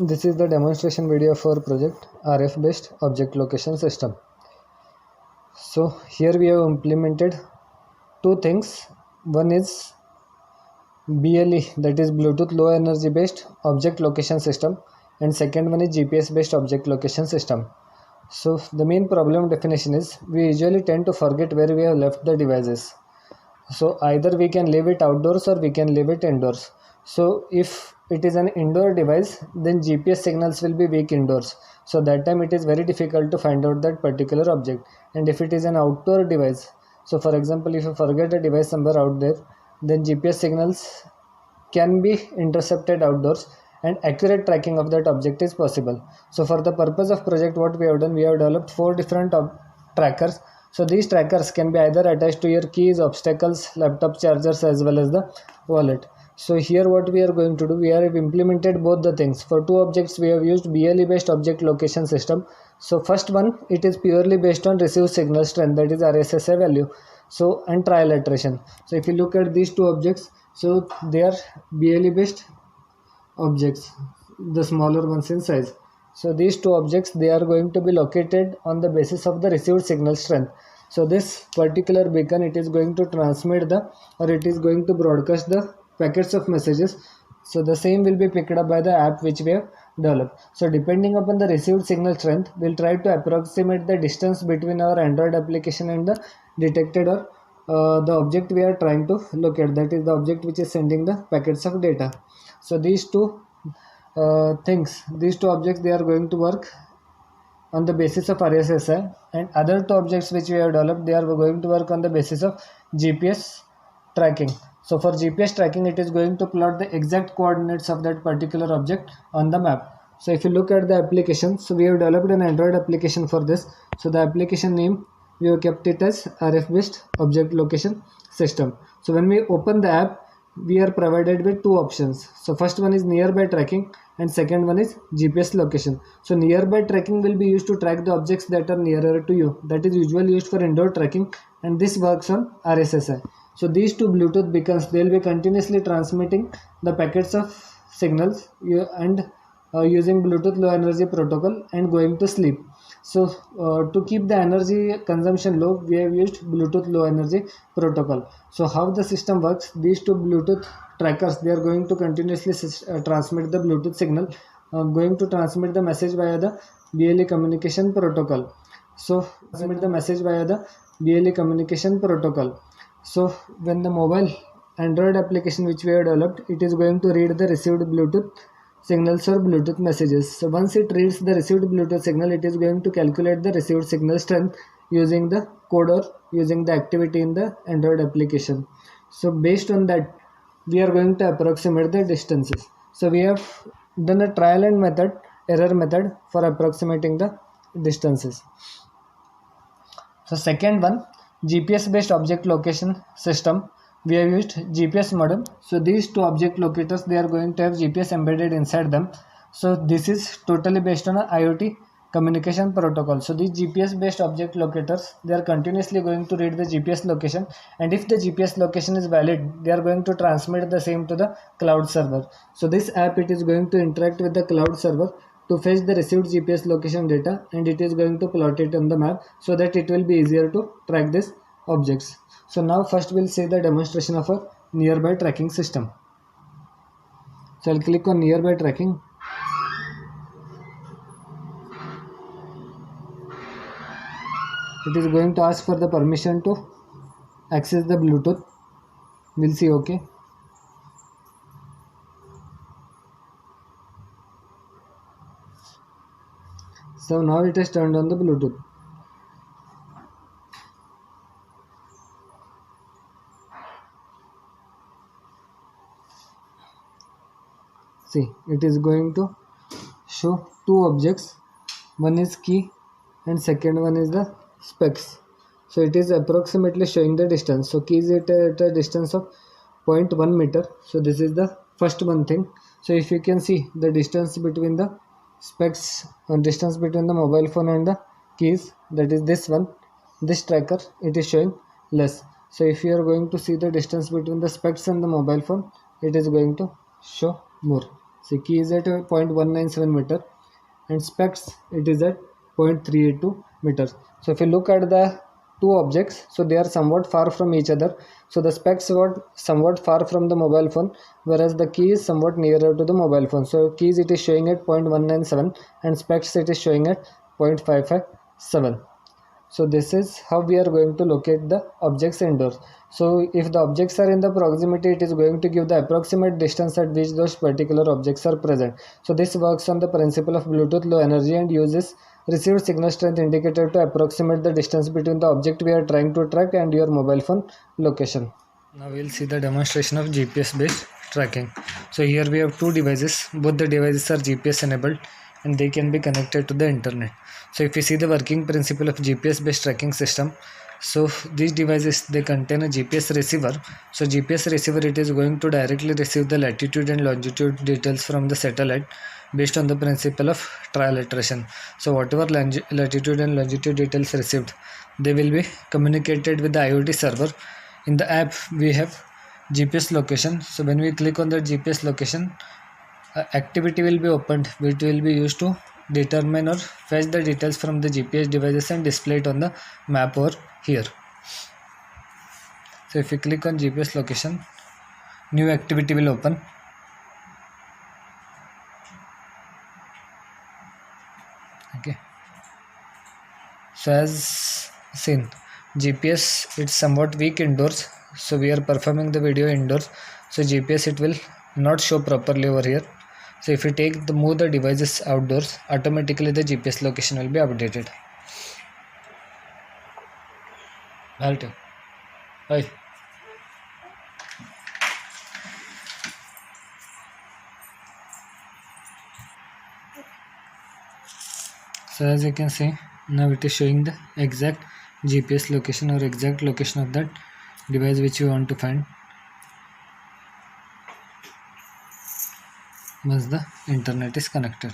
This is the demonstration video for project RF based object location system. So here we have implemented two things. One is BLE, that is Bluetooth low energy based object location system, and second one is GPS based object location system. So the main problem definition is we usually tend to forget where we have left the devices. So either we can leave it outdoors or we can leave it indoors. So if it is an indoor device, then GPS signals will be weak indoors. So that time it is very difficult to find out that particular object. And if it is an outdoor device, so for example, if you forget a device somewhere out there, then GPS signals can be intercepted outdoors and accurate tracking of that object is possible. So for the purpose of project, what we have done, we have developed four different trackers. So these trackers can be either attached to your keys, obstacles, laptop chargers, as well as the wallet. So here what we are going to do, we have implemented both the things. For two objects we have used BLE based object location system. So first one, it is purely based on received signal strength, that is RSSI value. So and trial iteration. So if you look at these two objects, so they are BLE based objects, the smaller ones in size. So these two objects, they are going to be located on the basis of the received signal strength. So this particular beacon, it is going to transmit it is going to broadcast the packets of messages. So the same will be picked up by the app which we have developed. So depending upon the received signal strength, we'll try to approximate the distance between our Android application and the detected or the object we are trying to locate, that is the object which is sending the packets of data. So these two these two objects, they are going to work on the basis of RSSI, and other two objects which we have developed, they are going to work on the basis of GPS tracking. So for GPS tracking, it is going to plot the exact coordinates of that particular object on the map. So if you look at the application, so we have developed an Android application for this. So the application name, we have kept it as RF based object location system. So when we open the app, we are provided with two options. So first one is nearby tracking and second one is GPS location. So nearby tracking will be used to track the objects that are nearer to you. That is usually used for indoor tracking, and this works on RSSI. So these two Bluetooth beacons, they will be continuously transmitting the packets of signals and using Bluetooth low energy protocol and going to sleep. So to keep the energy consumption low, we have used Bluetooth low energy protocol. So how the system works, these two Bluetooth trackers, they are going to continuously transmit the Bluetooth signal, going to transmit the message via the BLE communication protocol. So transmit the message via the BLE communication protocol. So when the mobile Android application which we have developed, it is going to read the received Bluetooth signals or Bluetooth messages. So once it reads the received Bluetooth signal, it is going to calculate the received signal strength using the code or using the activity in the Android application. So based on that, we are going to approximate the distances. So we have done a trial and error method for approximating the distances. So second one, GPS based object location system, we have used GPS modem. So these two object locators, they are going to have GPS embedded inside them. So this is totally based on a IoT communication protocol. So these GPS based object locators, they are continuously going to read the GPS location, and if the GPS location is valid, they are going to transmit the same to the cloud server. So this app, it is going to interact with the cloud server to fetch the received GPS location data, and it is going to plot it on the map so that it will be easier to track these objects. So now first we'll see the demonstration of a nearby tracking system. So I'll click on nearby tracking. It is going to ask for the permission to access the Bluetooth. We'll see OK. So now it has turned on the Bluetooth. See, it is going to show two objects. One is key and second one is the specs. So it is approximately showing the distance. So key is at a distance of 0.1 meter. So this is the first one thing. So if you can see the distance between the specs or distance between the mobile phone and the keys, that is this one, this tracker, it is showing less. So if you are going to see the distance between the specs and the mobile phone, it is going to show more. So key is at 0.197 meter and specs it is at 0.382 meters. So if you look at the two objects, so they are somewhat far from each other. So the specs were somewhat far from the mobile phone, whereas the key is somewhat nearer to the mobile phone. So keys it is showing at 0.197 and specs it is showing at 0.557. So this is how we are going to locate the objects indoors. So if the objects are in the proximity, it is going to give the approximate distance at which those particular objects are present. So this works on the principle of Bluetooth Low Energy and uses received signal strength indicator to approximate the distance between the object we are trying to track and your mobile phone location. Now we'll see the demonstration of GPS based tracking. So here we have two devices. Both the devices are GPS enabled and they can be connected to the internet. So if you see the working principle of GPS based tracking system, so these devices, they contain a GPS receiver. So GPS receiver, it is going to directly receive the latitude and longitude details from the satellite based on the principle of trilateration. So whatever latitude and longitude details received, they will be communicated with the IoT server. In the app we have GPS location. So when we click on the GPS location, activity will be opened which will be used to determine or fetch the details from the GPS devices and display it on the map over here. So if you click on GPS location, new activity will open. Okay, so as seen, GPS it's somewhat weak indoors, so we are performing the video indoors, so GPS it will not show properly over here. So if you move the devices outdoors, automatically the GPS location will be updated. Hi. So as you can see, now it is showing the exact GPS location or exact location of that device which you want to find once the internet is connected.